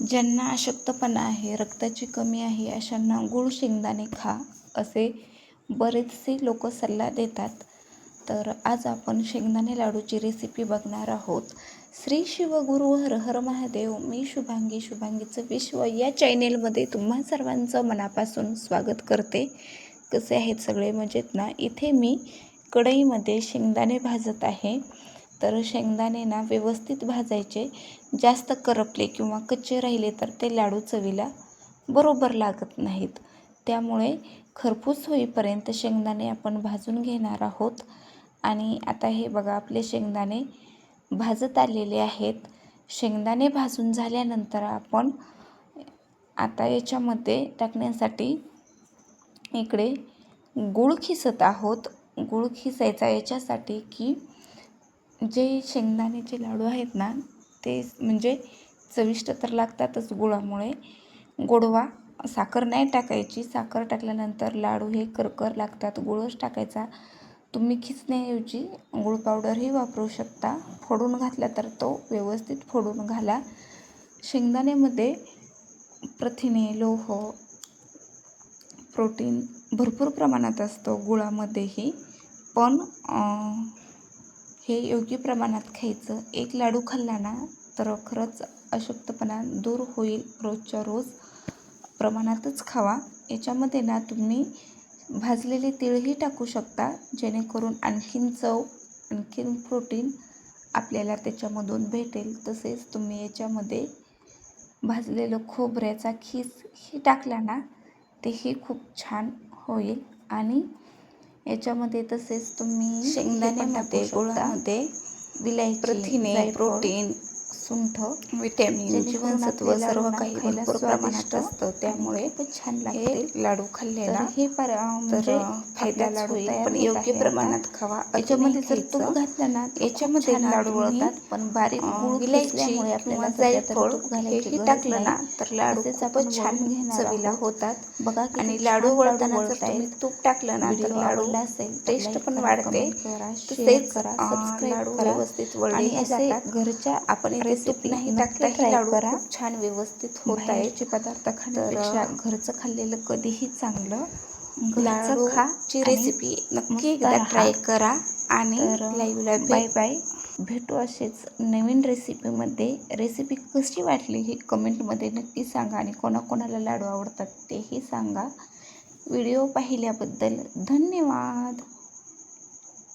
ज्यांना अशक्तपणा आहे, रक्ताची कमी आहे, अशांना गूळ शेंगदाणे खा असे बरेचसे लोक सल्ला देतात. तर आज आपण शेंगदाणे लाडूची रेसिपी बघणार आहोत. श्री शिवगुरु हर हर महादेव. मी शुभांगीचं विश्व या चॅनेलमध्ये तुम्हा सर्वांचं मनापासून स्वागत करते. कसे आहेत सगळे, मजेत ना? इथे मी कढईमध्ये शेंगदाणे भाजत आहे. तर शेंगदाणे ना व्यवस्थित भाजायचे. जास्त करपले किंवा कच्चे राहिले तर ते लाडू चवीला बरोबर लागत नाहीत. त्यामुळे खरपूस होईपर्यंत शेंगदाणे आपण भाजून घेणार आहोत. आणि आता हे बघा, आपले शेंगदाणे भाजत आलेले आहेत. शेंगदाणे भाजून झाल्यानंतर आपण आता याच्यामध्ये टाकण्यासाठी इकडे गूळ खिसत आहोत. गूळ खिसायचा याच्यासाठी की जे शेंगदाण्याचे लाडू आहेत ना, ते म्हणजे चविष्ट तर लागतातच गुळामुळे. गोडवा, साखर नाही टाकायची. साखर टाकल्यानंतर लाडू हे करकर लागतात. गुळच टाकायचा. तुम्ही खिसण्याऐवजी गूळ पावडरही वापरू शकता. फोडून घातला तर तो व्यवस्थित फोडून घाला. शेंगदाण्यामध्ये प्रथिने, लोह, प्रोटीन भरपूर प्रमाणात असतं गुळामध्येही. पण हे योग्य प्रमाणात खायचं. एक लाडू खाल्ला ना तर खरंच अशक्तपणा दूर होईल. रोजच्या रोज प्रमाणातच खावा. याच्यामध्ये ना तुम्ही भाजलेले तिळही टाकू शकता, जेणेकरून आणखीन चव, आणखीन प्रोटीन आपल्याला त्याच्यामधून भेटेल. तसेच तुम्ही याच्यामध्ये भाजलेलं खोबऱ्याचा खीसही टाकला ना, तेही खूप छान होईल. आणि याच्यामध्ये तसेच तुम्ही शेंगदाण्यामध्ये, गुळामध्ये विलायची, प्रथिने, प्रोटीन, सुंठ, विटॅमिन, जीवनसत्व सर्व काही भरपूर प्रमाणात असतं. त्यामुळे छान लागते लाडू खाल्ले ना हे म्हणजे फायदा लाडू तयार पण योग्य प्रमाणात खावा. याच्यामध्ये जर तूप घातलं ना, याच्यामध्ये लाडू वळतात. पण बारीक गूळ खिसल्यामुळे आपल्याला जायफळ हेही टाकलं ना तर लाडू खूपच छान चवीला होतात. बघा, आणि लाडू वळताना जर तुम्ही तूप टाकलं ना तर लाडू टेस्ट पण वाढते. तसेच लाडू व्यवस्थित वळलेही जातात. घरच्या आपण इथे तूप नाही टाकताही लाडू खूप छान व्यवस्थित होत आहेत. पदार्थ खाण्यापेक्षा घरचं खाल्लेलं कधीही चांगलं. लाडूची रेसिपी नक्की एकदा ट्राय करा. आणि लाईव्हला बाय बाय. भेटू असेच नवीन रेसिपीमध्ये. रेसिपी कशी वाटली हे कमेंटमध्ये नक्की सांगा. आणि कोणाकोणाला लाडू आवडतात तेही सांगा. व्हिडिओ पाहिल्याबद्दल धन्यवाद.